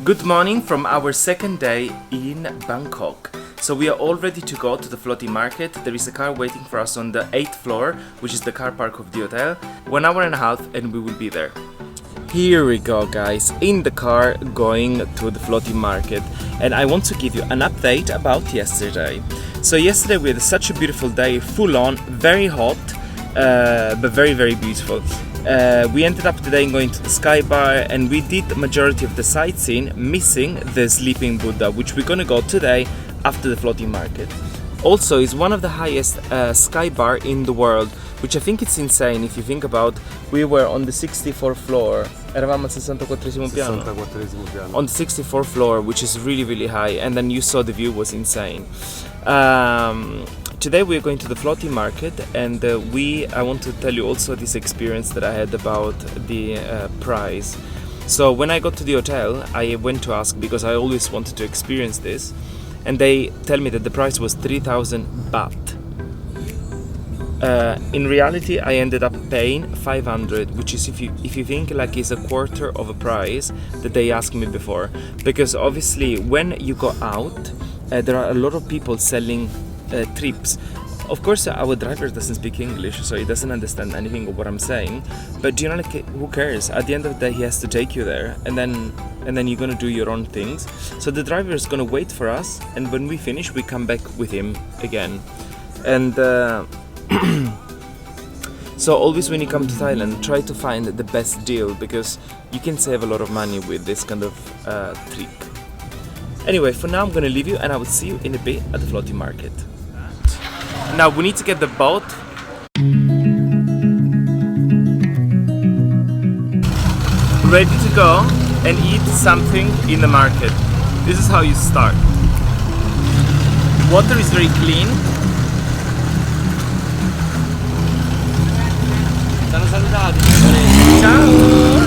Good morning from our second day in Bangkok. So we are all ready to go to the floating market. There is a car waiting for us on the 8th floor, which is the car park of the hotel. 1 hour and a half and we will be there. Here we go, guys, in the car going to the floating market. And I want to give you an update about yesterday. So yesterday we had such a beautiful day, full on, very hot, but very, very beautiful. We ended up today going to the sky bar and we did the majority of the sightseeing, missing the sleeping Buddha, which we're gonna go today after the floating market. Also, it's one of the highest sky bar in the world, which I think it's insane if you think about. We were on the 64th floor. Eravamo al 64esimo piano. 64esimo piano. On the 64th floor, which is really, really high, and then you saw the view was insane. Today we're going to the floating market, and I want to tell you also this experience that I had about the price. So when I got to the hotel, I went to ask because I always wanted to experience this, and they tell me that the price was 3,000 baht. In reality, I ended up paying 500, which is if you think like is a quarter of a price that they asked me before. Because obviously, when you go out, there are a lot of people selling trips. Of course, our driver doesn't speak English, so he doesn't understand anything of what I'm saying. But do you know, like, who cares? At the end of the day, he has to take you there, and then you're gonna do your own things. So the driver is gonna wait for us, and when we finish, we come back with him again. And so always when you come to Thailand, try to find the best deal because you can save a lot of money with this kind of trick. Anyway, for now I'm gonna leave you and I will see you in a bit at the floating market. Now we need to get the boat. Ready to go and eat something in the market. This is how you start. Water is very clean. Ciao!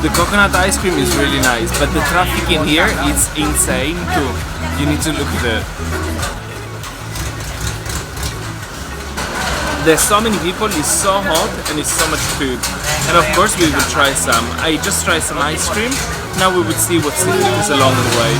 The coconut ice cream is really nice, but the traffic in here is insane too. You need to look at it. There's so many people, it's so hot and it's so much food. And of course we will try some. I just tried some ice cream. Now we will see what's along the way.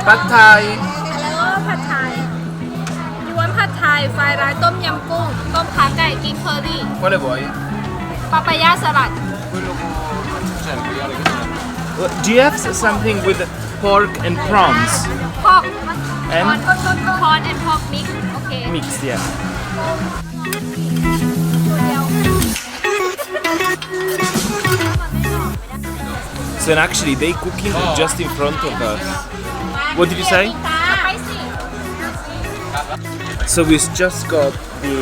Pad Thai. Hello, Pad Thai. You want Pad Thai, fried rice, ต้มยำกุ้ง ต้มขาไก่ green curry, Quale vuoi? papaya salad. Do you have something with pork and prawns? Pork. And? Corn and pork mix. Okay. Mixed, yeah. So actually they cooking just in front of us. What did you say? So we just got the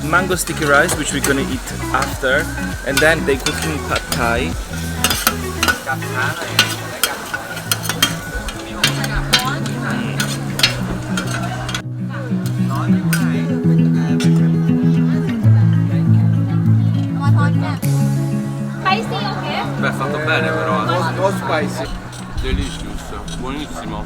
mango sticky rice, which we're gonna eat after, and then they cooking pad thai. Spicy, okay? Beh, fatto bene però. No spicy. Delicious, buonissimo.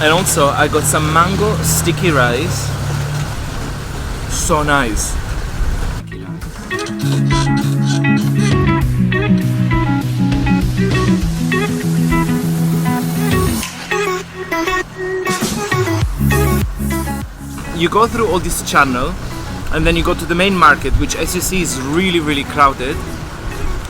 And also I got some mango sticky rice. So nice. You go through all this channel and then you go to the main market, which as you see is really crowded.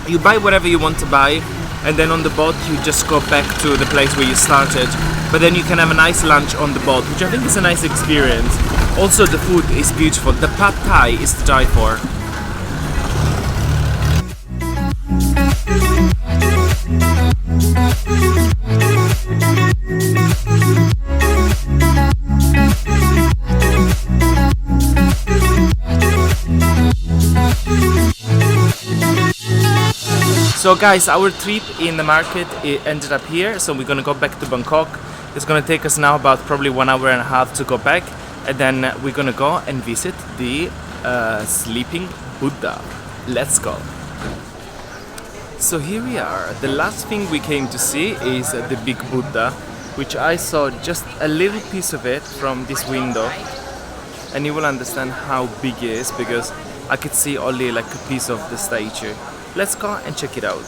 You buy whatever you want to buy, and then on the boat you just go back to the place where you started, but then you can have a nice lunch on the boat, which I think is a nice experience. Also the food is beautiful. The pad thai is to die for. So guys, our trip in the market, it ended up here, so we're gonna go back to Bangkok. It's gonna take us now about probably 1 hour and a half to go back, and then we're gonna go and visit the sleeping Buddha. Let's go. So here we are. The last thing we came to see is the big Buddha, which I saw just a little piece of it from this window, and you will understand how big it is because I could see only like a piece of the statue. Let's go and check it out.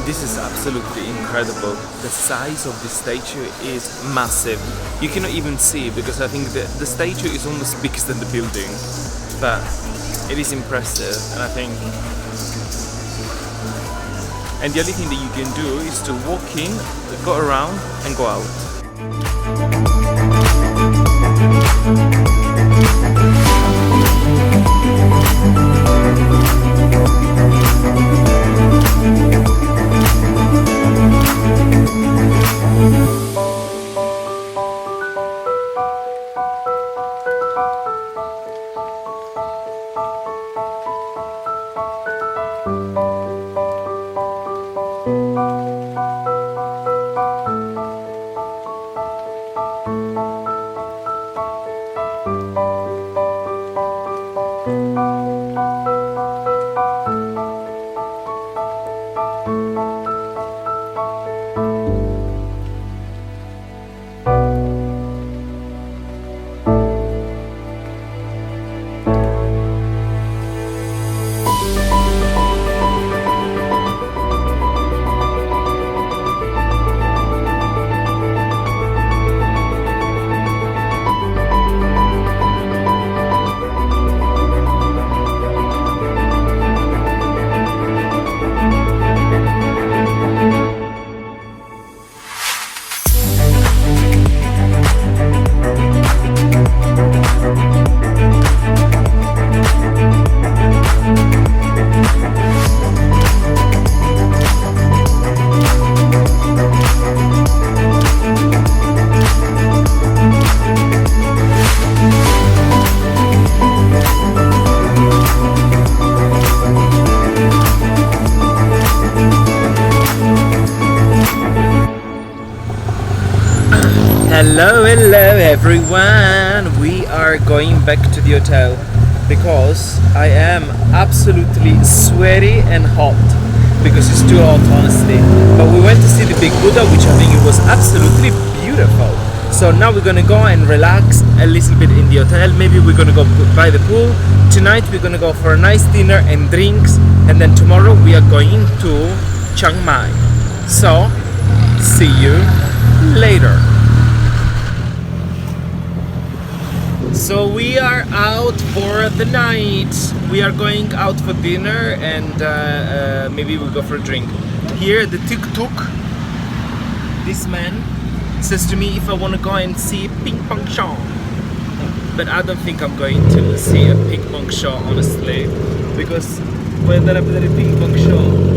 This is absolutely incredible. The size of the statue is massive. You cannot even see because I think the statue is almost bigger than the building. But it is impressive, and I think... And the only thing that you can do is to walk in, go around and go out. Hello everyone! We are going back to the hotel because I am absolutely sweaty and hot because it's too hot, honestly. But we went to see the big Buddha, which I think it was absolutely beautiful. So now we're gonna go and relax a little bit in the hotel. Maybe we're gonna go by the pool. Tonight we're gonna go for a nice dinner and drinks, and then tomorrow we are going to Chiang Mai. So, see you later. So we are out for the night. We are going out for dinner and maybe we'll go for a drink. Here the tuk-tuk, this man says to me if I want to go and see ping pong show. But I don't think I'm going to see a ping pong show, honestly, because voy andare a vedere il ping pong show.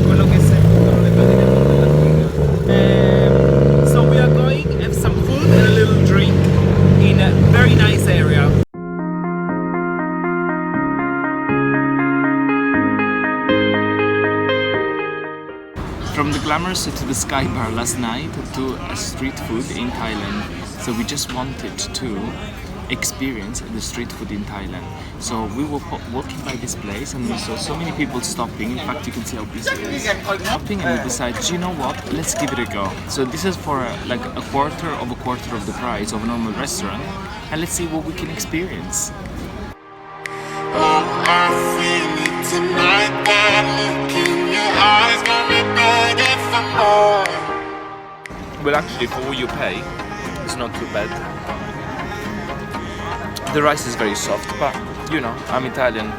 Quello che sentono le galline della figa. So we are going to have some food and a little drink in a very nice area. From the glamorous to the sky bar last night to a street food in Thailand. So we just wanted to experience the street food in Thailand. So we were walking by this place and we saw so many people stopping. In fact, you can see how busy it is. Stopping, and we decided, you know what, let's give it a go. So this is for like a quarter of the price of a normal restaurant, and let's see what we can experience. Well, actually, for what you pay, it's not too bad. The rice is very soft, but you know, I'm Italian.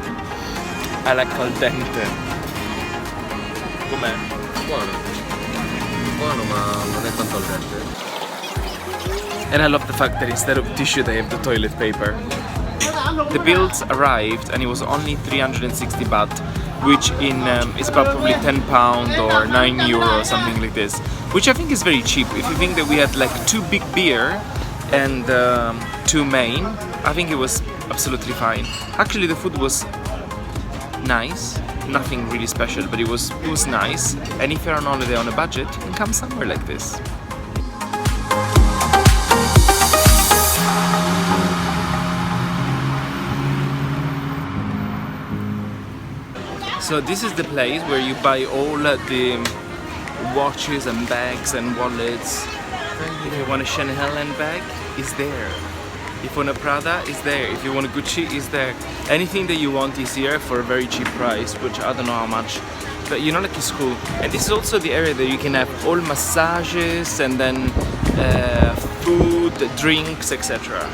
I like al dente. Com'è? Buono. Buono, ma non è tanto al dente. And I love the fact that instead of tissue they have the toilet paper. The bills arrived and it was only 360 baht, which in is about probably £10 or €9, something like this. Which I think is very cheap. If you think that we had like 2 big beer and 2 main, I think it was absolutely fine. Actually, the food was nice, nothing really special, but it was nice. And if you're on holiday on a budget, you can come somewhere like this. So this is the place where you buy all the watches and bags and wallets. If you want a Chanel handbag, it's there. If you want a Prada, it's there. If you want a Gucci, it's there. Anything that you want is here for a very cheap price, which I don't know how much. But you know, like, it's cool. And this is also the area that you can have all massages and then food, drinks, etc.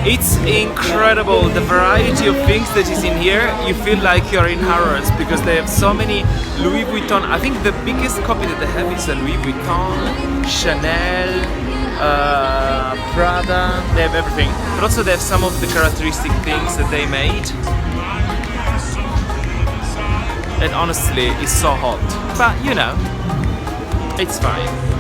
It's incredible, the variety of things that is in here. You feel like you're in Harrods because they have so many Louis Vuitton. I think the biggest copy that they have is a Louis Vuitton, Chanel, Prada. They have everything. But also they have some of the characteristic things that they made. And honestly, it's so hot. But you know, it's fine.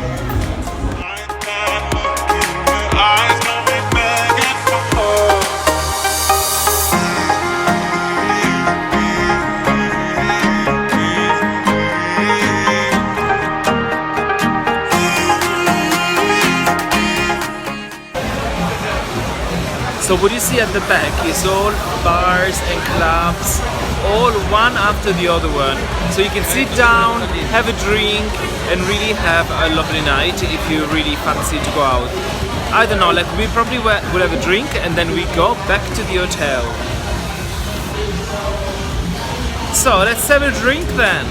So what you see at the back is all bars and clubs, all one after the other one. So you can sit down, have a drink, and really have a lovely night if you really fancy to go out. I don't know, like we probably will have a drink and then we go back to the hotel. So let's have a drink then.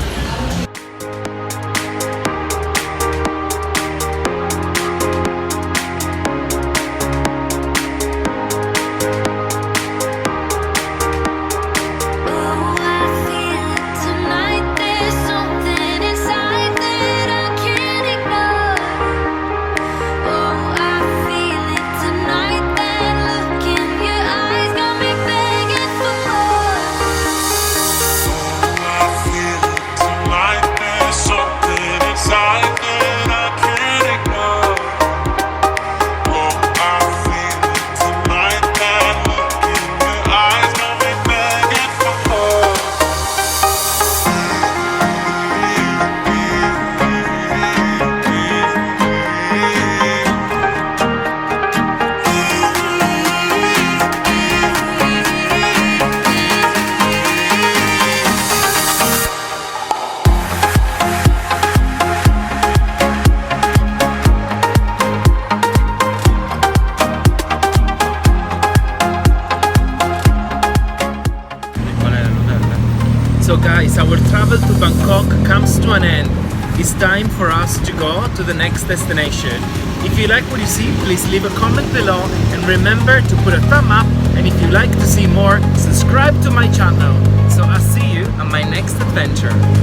So guys, our travel to Bangkok comes to an end. It's time for us to go to the next destination. If you like what you see, please leave a comment below and remember to put a thumb up, and if you like to see more, subscribe to my channel. So I'll see you on my next adventure.